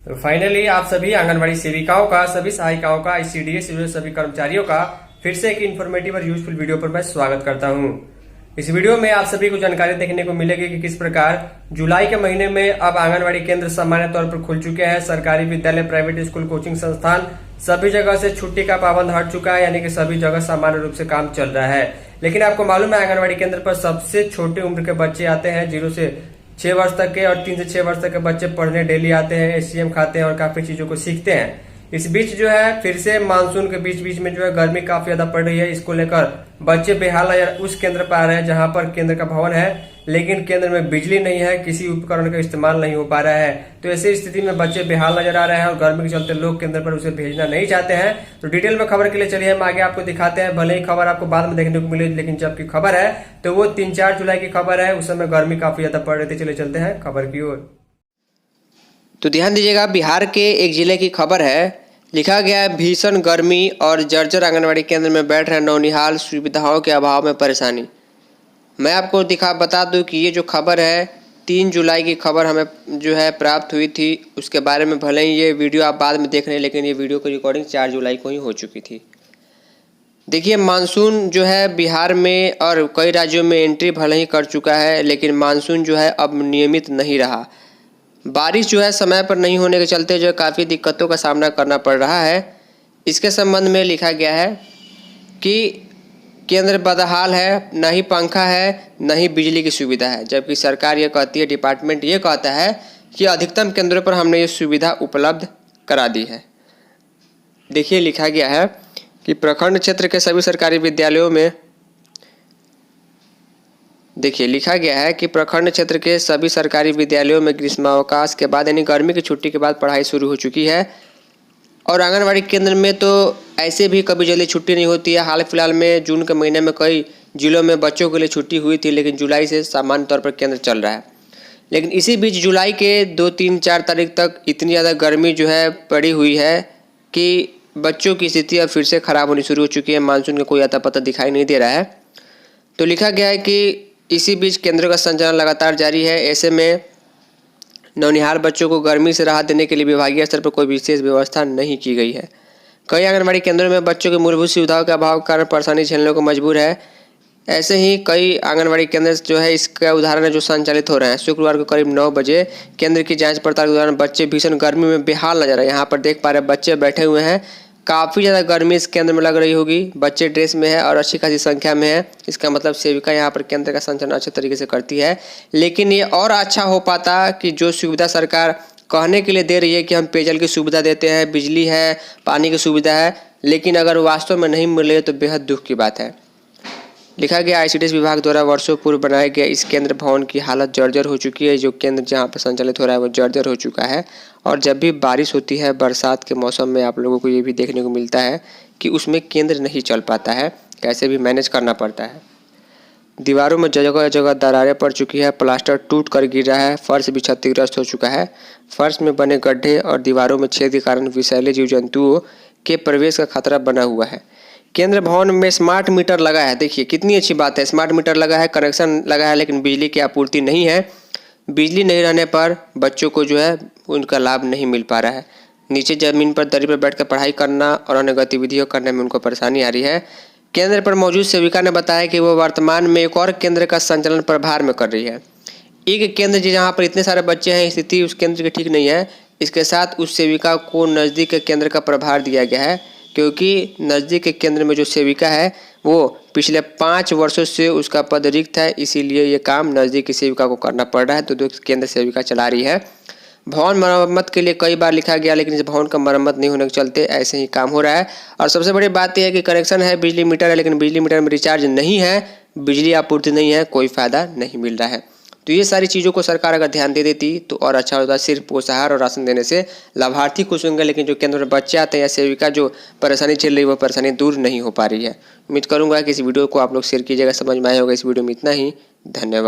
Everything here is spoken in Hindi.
तो फाइनली आप सभी आंगनबाड़ी सेविकाओं का, सभी सहायिकाओं का, ICDS से जुड़े सभी कर्मचारियों का फिर से एक इन्फॉर्मेटिव और यूजफुल वीडियो पर मैं स्वागत करता हूं। इस वीडियो में आप सभी को जानकारी देखने को मिलेगी कि किस प्रकार जुलाई के महीने में अब आंगनबाड़ी केंद्र सामान्य तौर पर खुल चुके हैं। सरकारी विद्यालय, प्राइवेट स्कूल, कोचिंग संस्थान सभी जगह से छुट्टी का पाबंद हट चुका है, यानी कि सभी जगह सामान्य रूप से काम चल रहा है। लेकिन आपको मालूम है आंगनबाड़ी केंद्र पर सबसे छोटे उम्र के बच्चे आते हैं, 0 से 6 वर्ष तक के, और 3 से 6 वर्ष तक के बच्चे पढ़ने डेली आते हैं, SCM खाते हैं और काफी चीजों को सीखते हैं। इस बीच जो है फिर से मानसून के बीच बीच में जो है गर्मी काफी ज्यादा पड़ रही है। इसको लेकर बच्चे बेहाल नजर उस केंद्र पर आ रहे हैं जहां पर केंद्र का भवन है, लेकिन केंद्र में बिजली नहीं है, किसी उपकरण का इस्तेमाल नहीं हो पा रहा है। तो ऐसी स्थिति में बच्चे बेहाल नजर आ रहे हैं और गर्मी के चलते लोग केंद्र पर उसे भेजना नहीं चाहते हैं। तो डिटेल में खबर के लिए चलिए हम आगे आपको दिखाते हैं। भले ही खबर आपको बाद में देखने को मिले, लेकिन जबकि खबर है तो वो 3-4 जुलाई की खबर है। उस समय गर्मी काफी ज्यादा पड़ रही थी। चलिए चलते हैं खबर की ओर। तो ध्यान दीजिएगा, बिहार के एक जिले की खबर है। लिखा गया है, भीषण गर्मी और जर्जर आंगनबाड़ी केंद्र में बैठ रहे नौनिहाल, सुविधाओं के अभाव में परेशानी। मैं आपको बता दूं कि ये जो खबर है 3 जुलाई की खबर हमें जो है प्राप्त हुई थी। उसके बारे में भले ही ये वीडियो आप बाद में देख रहे हैं, लेकिन ये वीडियो की रिकॉर्डिंग 4 जुलाई को ही हो चुकी थी। देखिए, मानसून जो है बिहार में और कई राज्यों में एंट्री भले ही कर चुका है, लेकिन मानसून जो है अब नियमित नहीं रहा। बारिश जो है समय पर नहीं होने के चलते जो काफ़ी दिक्कतों का सामना करना पड़ रहा है। इसके संबंध में लिखा गया है कि केंद्र बदहाल है, न ही पंखा है, न ही बिजली की सुविधा है। जबकि सरकार ये कहती है, डिपार्टमेंट ये कहता है कि अधिकतम केंद्रों पर हमने ये सुविधा उपलब्ध करा दी है। देखिए, लिखा गया है कि प्रखंड क्षेत्र के सभी सरकारी विद्यालयों में प्रखंड क्षेत्र के सभी सरकारी विद्यालयों में ग्रीष्मावकाश के बाद यानी गर्मी की छुट्टी के बाद पढ़ाई शुरू हो चुकी है। और आंगनबाड़ी केंद्र में तो ऐसे भी कभी जल्दी छुट्टी नहीं होती है। हाल फिलहाल में जून के महीने में कई जिलों में बच्चों के लिए छुट्टी हुई थी, लेकिन जुलाई से सामान्य तौर पर केंद्र चल रहा है। लेकिन इसी बीच जुलाई के 2, 3, 4 तारीख तक इतनी ज़्यादा गर्मी जो है पड़ी हुई है कि बच्चों की स्थिति अब फिर से ख़राब होनी शुरू हो चुकी है। मानसून का कोई अता पता दिखाई नहीं दे रहा है। तो लिखा गया है कि इसी बीच केंद्रों का संचालन लगातार जारी है। ऐसे में नौनिहाल बच्चों को गर्मी से राहत देने के लिए विभागीय स्तर पर कोई विशेष व्यवस्था नहीं की गई है। कई आंगनबाड़ी केंद्रों में बच्चों की मूलभूत सुविधाओं के अभाव के कारण परेशानी झेलने को मजबूर है। ऐसे ही कई आंगनबाड़ी केंद्र जो है इसका उदाहरण है जो संचालित हो रहे हैं। शुक्रवार को करीब 9 बजे केंद्र की जांच पड़ताल के दौरान बच्चे भीषण गर्मी में बेहाल नजर आए। यहाँ पर देख पा रहे बच्चे बैठे हुए हैं। काफ़ी ज़्यादा गर्मी इस केंद्र में लग रही होगी। बच्चे ड्रेस में है और अच्छी खासी संख्या में है। इसका मतलब सेविका यहाँ पर केंद्र का संचालन अच्छे तरीके से करती है। लेकिन ये और अच्छा हो पाता कि जो सुविधा सरकार कहने के लिए दे रही है कि हम पेयजल की सुविधा देते हैं, बिजली है, पानी की सुविधा है, लेकिन अगर वास्तव में नहीं मिल रही तो बेहद दुख की बात है। लिखा गया, ICDS विभाग द्वारा वर्षों पूर्व बनाया गया इस केंद्र भवन की हालत जर्जर हो चुकी है। जो केंद्र जहां पर संचालित हो रहा है वो जर्जर हो चुका है। और जब भी बारिश होती है, बरसात के मौसम में आप लोगों को ये भी देखने को मिलता है कि उसमें केंद्र नहीं चल पाता है, कैसे भी मैनेज करना पड़ता है। दीवारों में जगह जगह दरारें पड़ चुकी है, प्लास्टर टूट कर गिर रहा है, फर्श भी क्षतिग्रस्त हो चुका है। फर्श में बने गड्ढे और दीवारों में छेद के कारण विषैले जीव जंतुओं के प्रवेश का खतरा बना हुआ है। केंद्र भवन में स्मार्ट मीटर लगा है। देखिए कितनी अच्छी बात है, स्मार्ट मीटर लगा है, कनेक्शन लगा है, लेकिन बिजली की आपूर्ति नहीं है। बिजली नहीं रहने पर बच्चों को जो है उनका लाभ नहीं मिल पा रहा है। नीचे ज़मीन पर दरी पर बैठकर पढ़ाई करना और अन्य गतिविधियों करने में उनको परेशानी आ रही है। केंद्र पर मौजूद सेविका ने बताया कि वो वर्तमान में एक और केंद्र का संचालन प्रभार में कर रही है। एक केंद्र जहाँ पर इतने सारे बच्चे हैं, स्थिति उस केंद्र की ठीक नहीं है। इसके साथ उस सेविका को नज़दीक के केंद्र का प्रभार दिया गया है, क्योंकि नज़दीक के केंद्र में जो सेविका है वो पिछले 5 वर्षों से उसका पद रिक्त है, इसीलिए ये काम नज़दीक की सेविका को करना पड़ रहा है। तो 2 केंद्र सेविका चला रही है। भवन मरम्मत के लिए कई बार लिखा गया, लेकिन इस भवन का मरम्मत नहीं होने के चलते ऐसे ही काम हो रहा है। और सबसे बड़ी बात यह है कि कनेक्शन है, बिजली मीटर है, लेकिन बिजली मीटर में रिचार्ज नहीं है, बिजली आपूर्ति नहीं है, कोई फ़ायदा नहीं मिल रहा है। तो ये सारी चीज़ों को सरकार अगर ध्यान दे देती तो और अच्छा होता। सिर्फ पोषाहार और राशन देने से लाभार्थी खुश होंगे, लेकिन जो केंद्र में बच्चे आते हैं या सेविका जो परेशानी झेल रही है वो परेशानी दूर नहीं हो पा रही है। उम्मीद करूँगा कि इस वीडियो को आप लोग शेयर कीजिएगा, समझ में आया होगा। इस वीडियो में इतना ही, धन्यवाद।